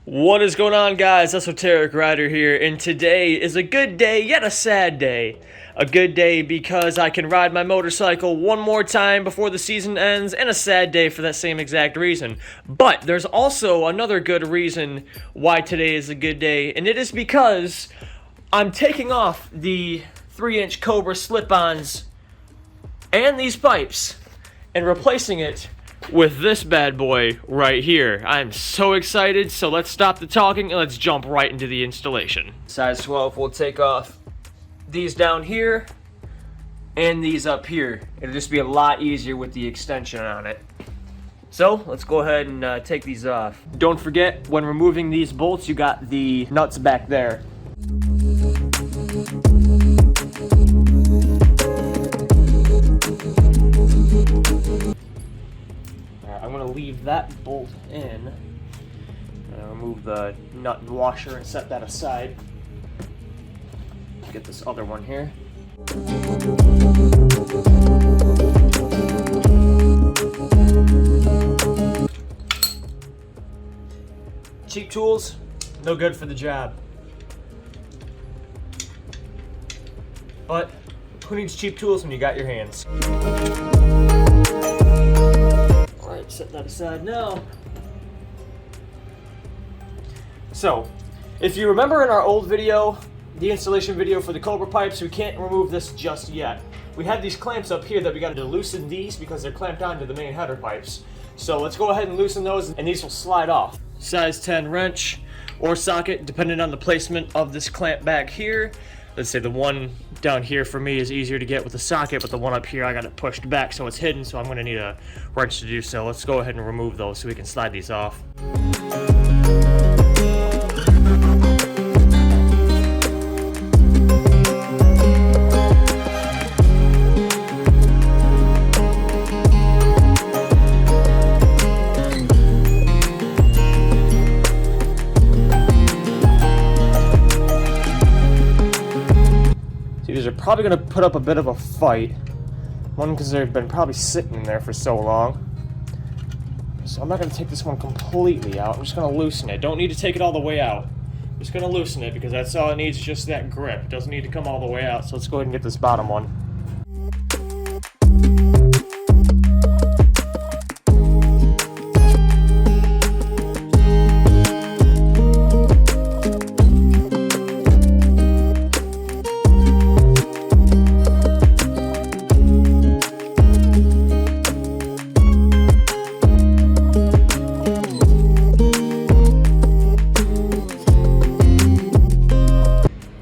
What is going on, guys? Esoteric Rider here, and today is a good day, yet a sad day. A good day because I can ride my motorcycle one more time before the season ends, and a sad day for that same exact reason. But there's also another good reason why today is a good day, and it is because I'm taking off the 3-inch Cobra slip-ons and these pipes and replacing it with this bad boy right here. I'm so excited, so let's stop the talking and let's jump right into the installation. Size 12, we'll take off these down here and these up here. It'll just be a lot easier with the extension on it. So let's go ahead and take these off. Don't forget, when removing these bolts, you got the nuts back there. I'm going to leave that bolt in. Remove the nut and washer and set that aside. Get this other one here. Cheap tools, no good for the job. But who needs cheap tools when you got your hands? Alright, set that aside now. So, if you remember in our old video, the installation video for the Cobra pipes, we can't remove this just yet. We have these clamps up here that we got to loosen these because they're clamped onto the main header pipes. So let's go ahead and loosen those and these will slide off. Size 10 wrench or socket, depending on the placement of this clamp back here. Let's say the one down here for me is easier to get with the socket, but the one up here I got it pushed back so it's hidden, so I'm going to need a wrench to do so. Let's go ahead and remove those so we can slide these off. These are probably going to put up a bit of a fight. One, because they've been probably sitting in there for so long. So I'm not going to take this one completely out. I'm just going to loosen it. Don't need to take it all the way out. I'm just going to loosen it because that's all it needs, just that grip. It doesn't need to come all the way out. So let's go ahead and get this bottom one.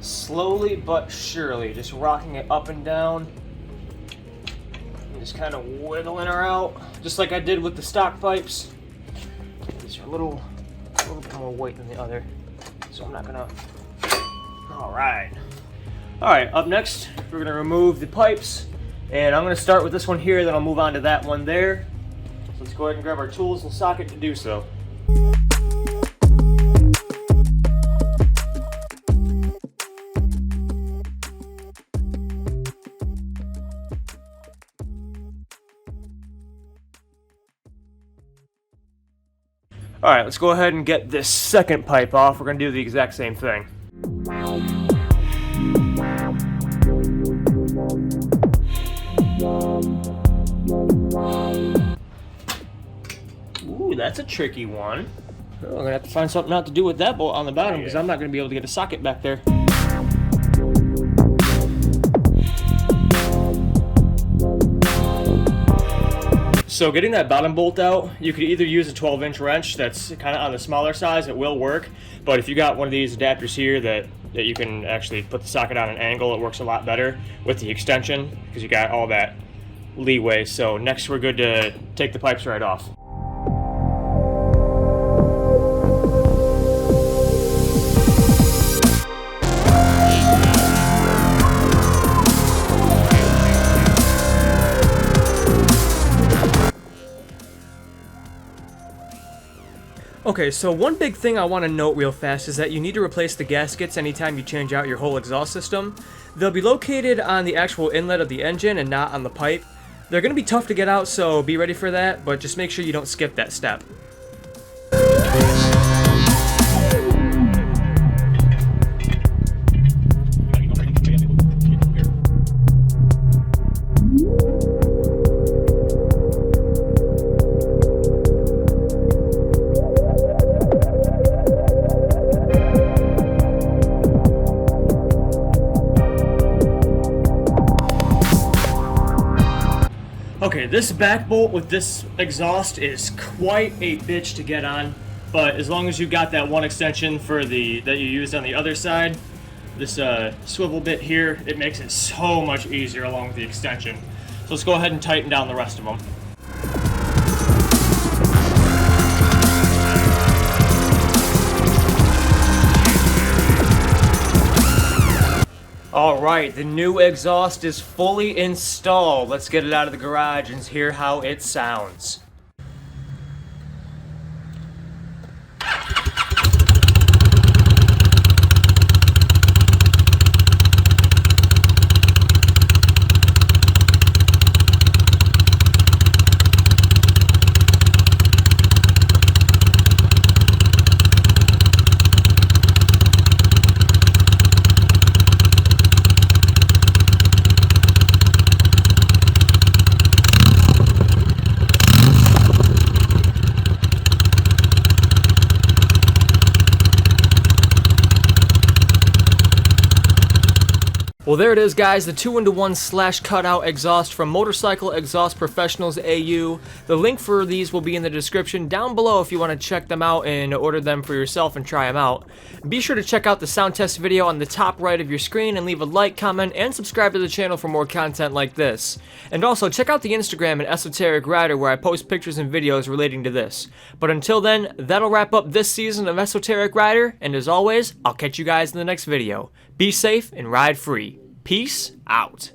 Slowly but surely, just rocking it up and down, and just kind of wiggling her out, just like I did with the stock pipes. These are a little bit more weight than the other, so I'm not gonna. All right, up next, we're gonna remove the pipes, and I'm gonna start with this one here, then I'll move on to that one there. So let's go ahead and grab our tools and socket to do so. Alright, let's go ahead and get this second pipe off. We're going to do the exact same thing. Ooh, that's a tricky one. We're going to have to find something not to do with that bolt on the bottom because I'm not going to be able to get a socket back there. So getting that bottom bolt out, you could either use a 12-inch wrench that's kind of on the smaller size, it will work. But if you got one of these adapters here that you can actually put the socket on an angle, it works a lot better with the extension because you got all that leeway. So next we're good to take the pipes right off. Okay, so one big thing I want to note real fast is that you need to replace the gaskets anytime you change out your whole exhaust system. They'll be located on the actual inlet of the engine and not on the pipe. They're going to be tough to get out, so be ready for that, but just make sure you don't skip that step. this back bolt with this exhaust is quite a bitch to get on, but as long as you got that one extension for that you used on the other side, this swivel bit here, it makes it so much easier along with the extension. So let's go ahead and tighten down the rest of them. Alright, the new exhaust is fully installed. Let's get it out of the garage and hear how it sounds. Well, there it is, guys, the 2-in-1 slash cutout exhaust from Motorcycle Exhaust Professionals AU. The link for these will be in the description down below if you want to check them out and order them for yourself and try them out. Be sure to check out the sound test video on the top right of your screen and leave a like, comment, and subscribe to the channel for more content like this. And also, check out the Instagram at Esoteric Rider where I post pictures and videos relating to this. But until then, that'll wrap up this season of Esoteric Rider, and as always, I'll catch you guys in the next video. Be safe and ride free. Peace out.